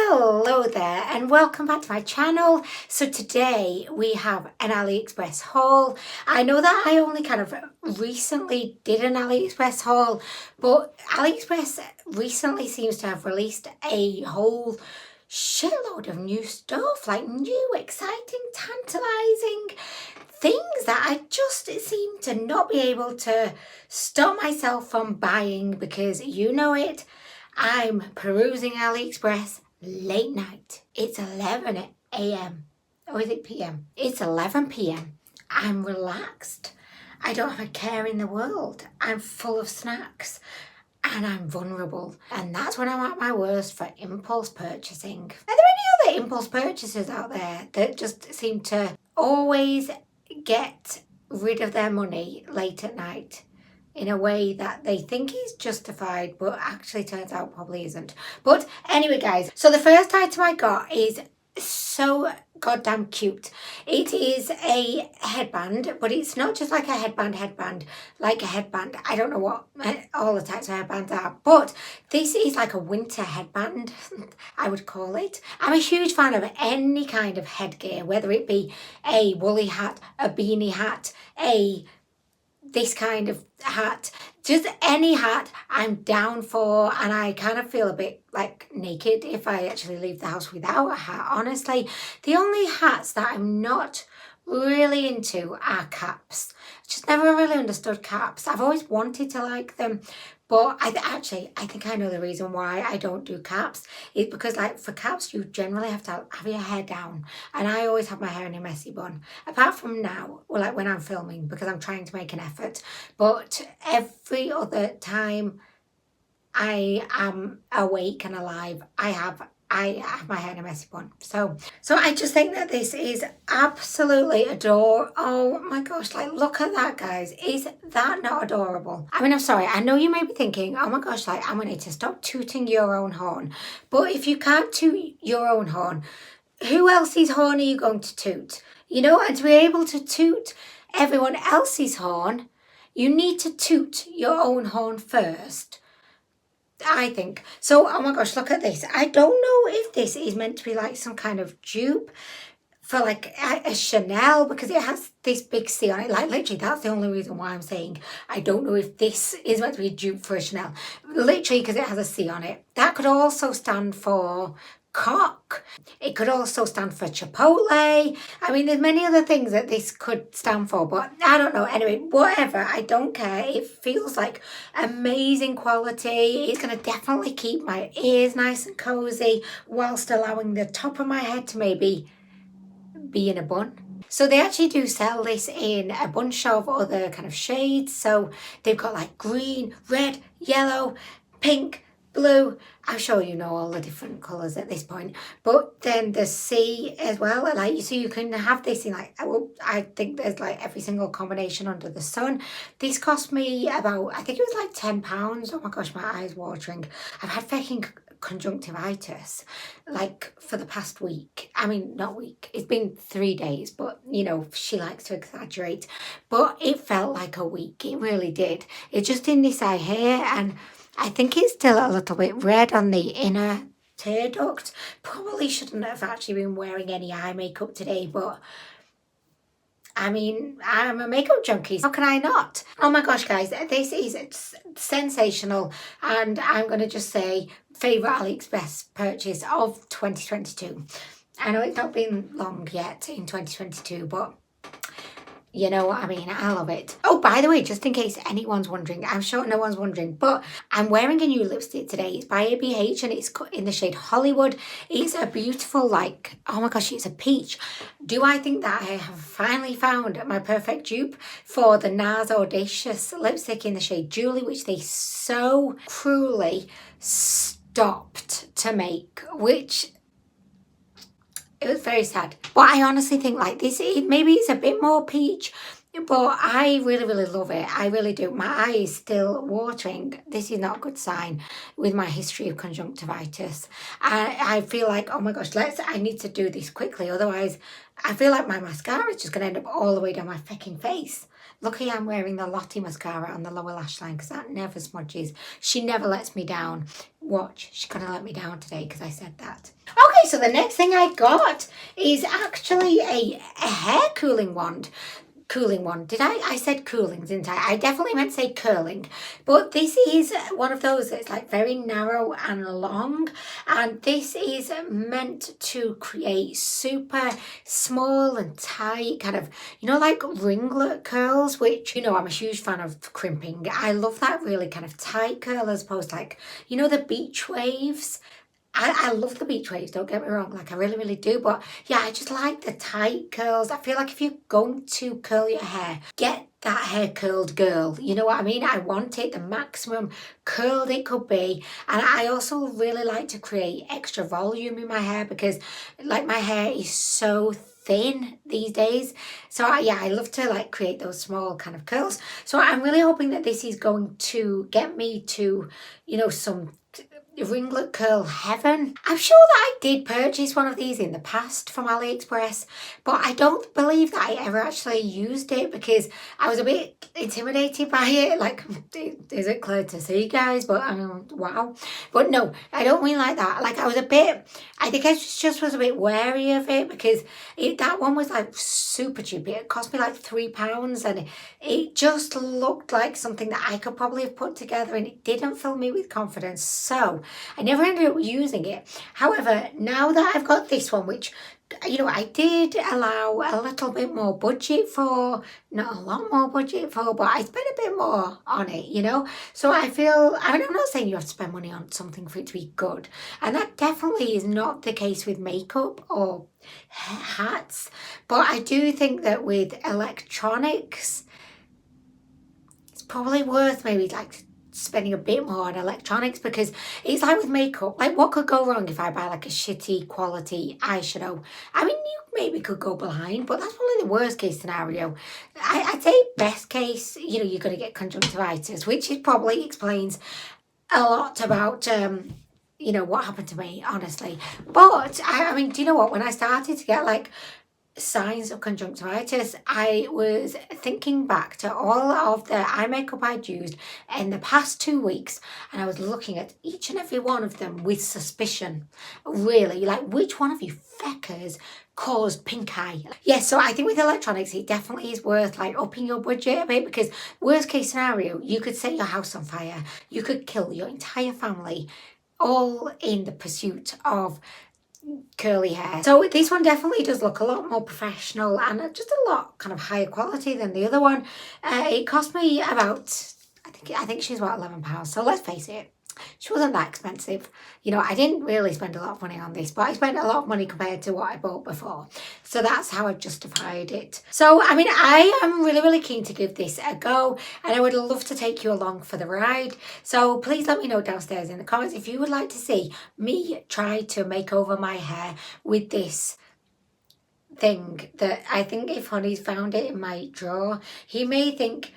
Hello there and welcome back to my channel. So today we have an AliExpress haul. I know that I only kind of recently did an AliExpress haul, but AliExpress recently seems to have released a whole shitload of new stuff, like new, exciting, tantalizing things that I just seem to not be able to stop myself from buying because you know it. I'm perusing AliExpress late night. It's 11 a.m. Or is it p.m.? It's 11 p.m. I'm relaxed. I don't have a care in the world. I'm full of snacks and I'm vulnerable. And that's when I'm at my worst for impulse purchasing. Are there any other impulse purchasers out there that just seem to always get rid of their money late at night in a way that they think is justified, but actually turns out probably isn't? But anyway, guys, so the first item I got is so goddamn cute. It is a headband, but it's not just like a headband, like a headband. I don't know what all the types of headbands are, but this is like a winter headband, I would call it. I'm a huge fan of any kind of headgear, whether it be a woolly hat, a beanie hat, this kind of hat, just any hat I'm down for, and I kind of feel a bit like naked if I actually leave the house without a hat, honestly. The only hats that I'm not really into are caps. Just never really understood caps. I've always wanted to like them, but I think I know the reason why I don't do caps. It's because, like, for caps you generally have to have your hair down, and I always have my hair in a messy bun, apart from now, or like when I'm filming, because I'm trying to make an effort. But every other time I am awake and alive, I have my hair in a messy bun. So I just think that this is absolutely adorable. Oh my gosh, like, look at that, guys. Is that not adorable? I mean, I'm sorry, I know you may be thinking, oh my gosh, like, I'm gonna need to stop tooting your own horn. But if you can't toot your own horn, who else's horn are you going to toot? You know, and to be able to toot everyone else's horn, you need to toot your own horn first, I think. So, oh my gosh, look at this. I don't know if this is meant to be like some kind of dupe for like a Chanel, because it has this big C on it. Like, literally, that's the only reason why I'm saying I don't know if this is meant to be a dupe for a Chanel. Literally, because it has a C on it. That could also stand for cock. It could also stand for Chipotle. I mean, there's many other things that this could stand for, but I don't know. Anyway, whatever, I don't care. It feels like amazing quality. It's going to definitely keep my ears nice and cozy whilst allowing the top of my head to maybe be in a bun. So they actually do sell this in a bunch of other kind of shades. So they've got like green, red, yellow, pink, blue. I'm sure you know all the different colours at this point. But then the C as well, like, so you can have this in like, well, I think there's like every single combination under the sun. This cost me about, I think it was like £10. Oh my gosh, my eyes watering. I've had fucking conjunctivitis like for the past week. I mean, not week, it's been 3 days, but you know, she likes to exaggerate, but it felt like a week. It really did. It's just in this eye here, and I think it's still a little bit red on the inner tear duct. Probably shouldn't have actually been wearing any eye makeup today, but I mean, I'm a makeup junkie. How can I not? Oh my gosh, guys, this is sensational. And I'm going to just say, favourite AliExpress purchase of 2022. I know it's not been long yet in 2022, but you know what I mean, I love it. Oh, by the way, just in case anyone's wondering, I'm sure no one's wondering, but I'm wearing a new lipstick today. It's by ABH and it's in the shade Hollywood. It's a beautiful, like, oh my gosh, it's a peach. Do I think that I have finally found my perfect dupe for the NARS Audacious lipstick in the shade Julie, which they so cruelly stopped to make, which it was very sad. But I honestly think like this, maybe it's a bit more peach, but I really, really love it. I really do. My eye is still watering. This is not a good sign with my history of conjunctivitis. I feel like, oh my gosh, I need to do this quickly. Otherwise, I feel like my mascara is just going to end up all the way down my fucking face. Lucky I'm wearing the Lottie mascara on the lower lash line because that never smudges. She never lets me down. watch. She's gonna let me down today because I said that. Okay, so the next thing I got is actually a hair cooling wand. Cooling wand. I said cooling, didn't I? I definitely meant to say curling. But this is one of those that's like very narrow and long. And this is meant to create super small and tight kind of, you know, like ringlet curls, which, you know, I'm a huge fan of crimping. I love that really kind of tight curl as opposed to like, you know, the beach waves. I love the beach waves, don't get me wrong, like I really, really do. But yeah, I just like the tight curls. I feel like if you're going to curl your hair, get that hair curled girl. You know what I mean? I want it the maximum curled it could be. And I also really like to create extra volume in my hair because like my hair is so thin these days. So yeah, I love to like create those small kind of curls. So I'm really hoping that this is going to get me to, you know, some ringlet curl heaven. I'm sure that I did purchase one of these in the past from AliExpress, but I don't believe that I ever actually used it because I was a bit intimidated by it. Like, is it clear to see, guys? But I mean, wow. But no, I don't mean like that. Like, I think I just was a bit wary of it because that one was like super cheap. It cost me like £3 and it just looked like something that I could probably have put together and it didn't fill me with confidence. So I never ended up using it. However, now that I've got this one, which, you know, I did allow a little bit more budget for, not a lot more budget for, but I spent a bit more on it, you know. So I feel, I mean, I'm not saying you have to spend money on something for it to be good. And that definitely is not the case with makeup or hats. But I do think that with electronics, it's probably worth maybe like spending a bit more on electronics because it's like with makeup, like what could go wrong if I buy like a shitty quality eyeshadow? I mean, you maybe could go blind, but that's probably the worst case scenario. I'd say best case, you know, you're going to get conjunctivitis, which it probably explains a lot about you know, what happened to me, honestly. But I mean, do you know what, when I started to get like signs of conjunctivitis, I was thinking back to all of the eye makeup I'd used in the past 2 weeks and I was looking at each and every one of them with suspicion. Really, like which one of you feckers caused pink eye? Yeah, so I think with electronics it definitely is worth like upping your budget a bit because worst case scenario, you could set your house on fire, you could kill your entire family all in the pursuit of curly hair. So this one definitely does look a lot more professional and just a lot kind of higher quality than the other one. It cost me about, I think she's about £11. So let's face it, she wasn't that expensive. You know, I didn't really spend a lot of money on this, but I spent a lot of money compared to what I bought before. So that's how I justified it. So, I mean, I am really, really keen to give this a go and I would love to take you along for the ride. So please let me know downstairs in the comments if you would like to see me try to make over my hair with this thing that I think if Honey's found it in my drawer, he may think,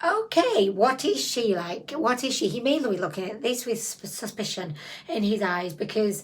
okay, what is she like? What is she? He may be looking at this with suspicion in his eyes because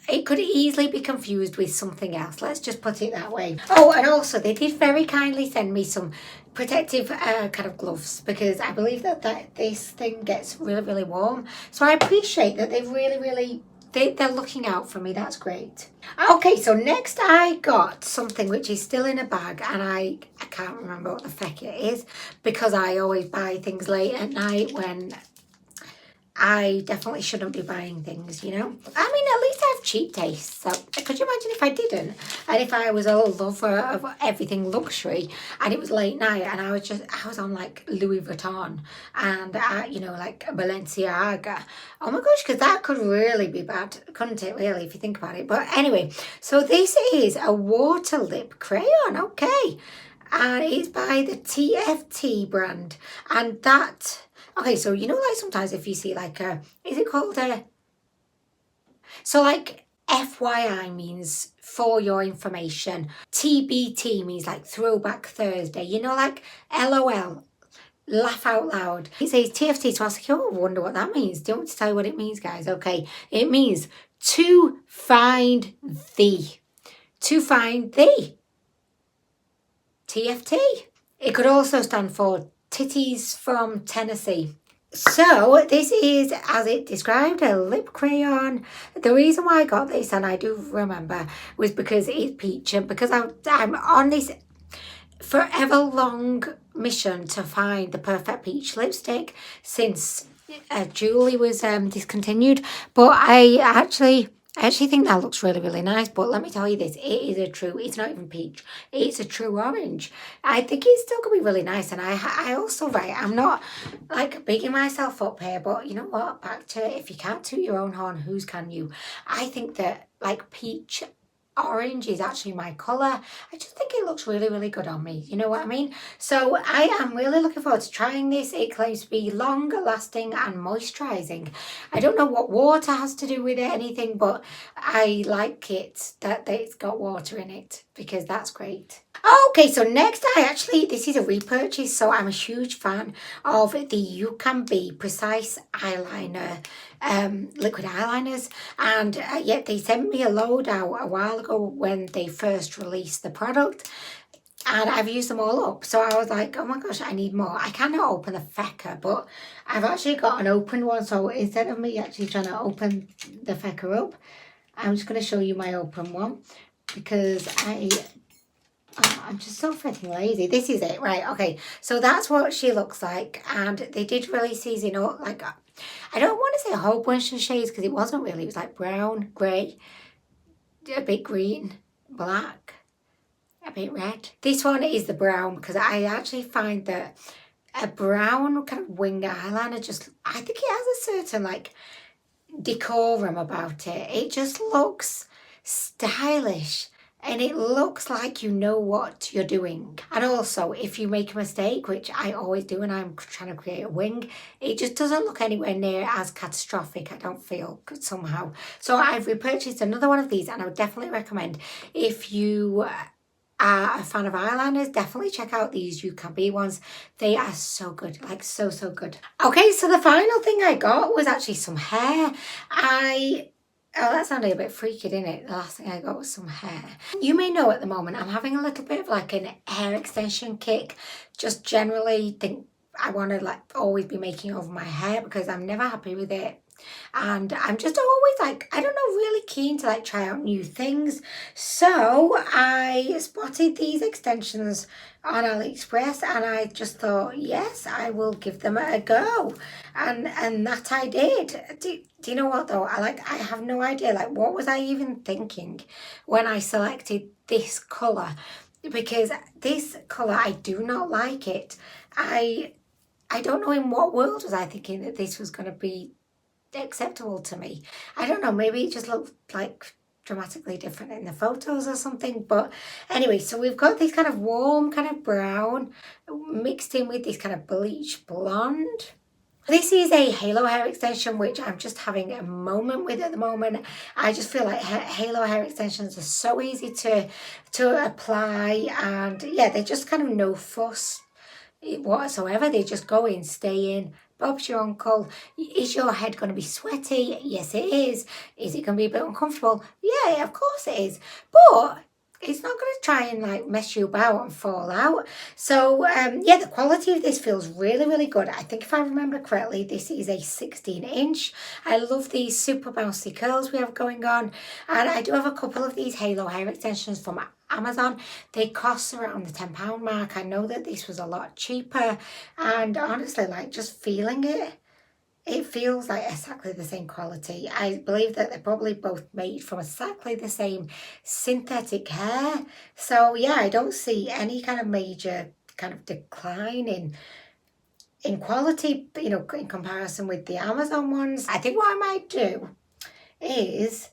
it could easily be confused with something else. Let's just put it that way. Oh, and also they did very kindly send me some protective kind of gloves because I believe that this thing gets really, really warm. So I appreciate that they've really they're looking out for me. That's great. Okay, so next I got something which is still in a bag and I can't remember what the feck it is because I always buy things late at night when I definitely shouldn't be buying things, you know. I mean, at least I have cheap taste. So could you imagine if I didn't? And if I was a lover of everything luxury and it was late night and I was on like Louis Vuitton and you know, like Balenciaga. Oh my gosh, because that could really be bad, couldn't it, really, if you think about it. But anyway, so this is a water lip crayon, okay. And it's by the TFT brand. And that... Okay, so you know, like sometimes if you see like is it called a... So like FYI means for your information. TBT means like Throwback Thursday. You know, like LOL, laugh out loud. It says TFT, so I was like, oh, I wonder what that means. Do you want me to tell you what it means, guys? Okay, it means to find thee. To find thee. TFT. It could also stand for Titties from Tennessee. So this is, as it described, a lip crayon. The reason why I got this, and I do remember, was because it's peach, and because I'm on this forever long mission to find the perfect peach lipstick since Julie was discontinued. But I actually think that looks really, really nice. But let me tell you this, it's not even peach. It's a true orange. I think it's still going to be really nice. And I also, right, I'm not like bigging myself up here, but you know what? Back to, if you can't toot your own horn, whose can you? I think that like peach orange is actually my colour. I just think it looks really, really good on me. You know what I mean? So I am really looking forward to trying this. It claims to be longer lasting and moisturising. I don't know what water has to do with it, anything, but I like it that it's got water in it because that's great. Okay, so next this is a repurchase, so I'm a huge fan of the You Can Be Precise eyeliner, liquid eyeliners, and yeah, they sent me a load out a while ago when they first released the product, and I've used them all up, so I was like, oh my gosh, I need more. I cannot open the fecker, but I've actually got an open one, so instead of me actually trying to open the fecker up, I'm just going to show you my open one, because I'm just so freaking lazy. This is it, right? Okay, so that's what she looks like, and they did release these in all, like, I don't want to say a whole bunch of shades because it wasn't really. It was like brown, grey, a bit green, black, a bit red. This one is the brown because I actually find that a brown kind of wing eyeliner I think it has a certain like decorum about it. It just looks stylish. And it looks like you know what you're doing. And also, if you make a mistake, which I always do when I'm trying to create a wing, it just doesn't look anywhere near as catastrophic, I don't feel, somehow. So I've repurchased another one of these, and I would definitely recommend, if you are a fan of eyeliners, definitely check out these You Can Be ones. They are so good, like so good. Okay, so the final thing I got was actually some hair. Oh, that sounded a bit freaky, didn't it? The last thing I got was some hair. You may know at the moment I'm having a little bit of like an hair extension kick. Just generally think I want to like always be making over my hair because I'm never happy with it. And I'm just always like, I don't know, really keen to like try out new things. So I spotted these extensions on AliExpress and I just thought, yes, I will give them a go. And that I did. Do you know what though? I have no idea. Like, what was I even thinking when I selected this colour? Because this colour, I do not like it. I don't know in what world was I thinking that this was going to be acceptable to me. I don't know, maybe it just looked like dramatically different in the photos or something, but anyway, so we've got this kind of warm kind of brown mixed in with this kind of bleach blonde. This is a halo hair extension, which I'm just having a moment with at the moment. I just feel like halo hair extensions are so easy to apply, and yeah, they're just kind of no fuss whatsoever. They just go in, stay in. Bob's your uncle. Is your head going to be sweaty? Yes, it is. Is it going to be a bit uncomfortable? Yeah, of course it is. But it's not going to try and like mess you about and fall out. So yeah, the quality of this feels really, really good. I think if I remember correctly, this is a 16-inch. I love these super bouncy curls we have going on. And I do have a couple of these halo hair extensions from Amazon. They cost around the £10 mark. I know that this was a lot cheaper, and honestly, like just feeling it feels like exactly the same quality. I believe that they're probably both made from exactly the same synthetic hair. So yeah, I don't see any kind of major kind of decline in quality, you know, in comparison with the Amazon ones. I think what I might do is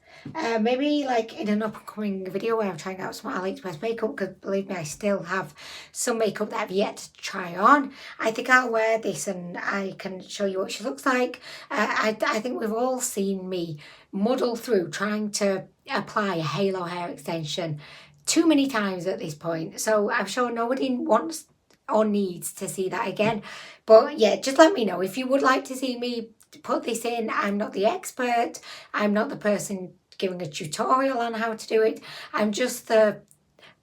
maybe like in an upcoming video where I'm trying out some AliExpress makeup, because believe me, I still have some makeup that I've yet to try on. I think I'll wear this and I can show you what she looks like. I think we've all seen me muddle through trying to apply a halo hair extension too many times at this point, so I'm sure nobody wants or needs to see that again. But yeah, just let me know if you would like to see me put this in. I'm not the expert. I'm not the person giving a tutorial on how to do it. I'm just the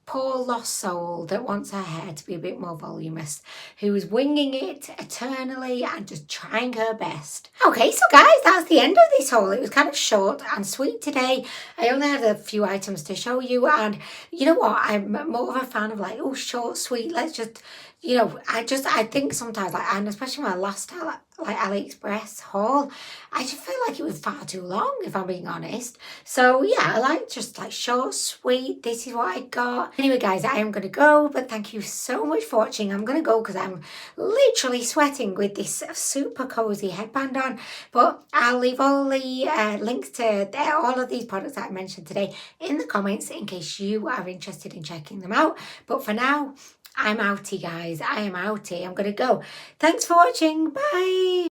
poor lost soul that wants her hair to be a bit more voluminous, who is winging it eternally and just trying her best. Okay, so guys, that's the end of this haul. It was kind of short and sweet today. I only had a few items to show you, and you know what, I'm more of a fan of like, oh, short, sweet, let's just, you know, I think sometimes, like, and especially my last like AliExpress haul, I just feel like it was far too long, if I'm being honest. So yeah, I like just like short, sweet, this is what I got. Anyway guys, I am going to go, but thank you so much for watching. I'm going to go because I'm literally sweating with this super cozy headband on, but I'll leave all the links to all of these products that I mentioned today in the comments in case you are interested in checking them out. But for now, I'm outie guys, I am outie. I'm going to go. Thanks for watching, bye.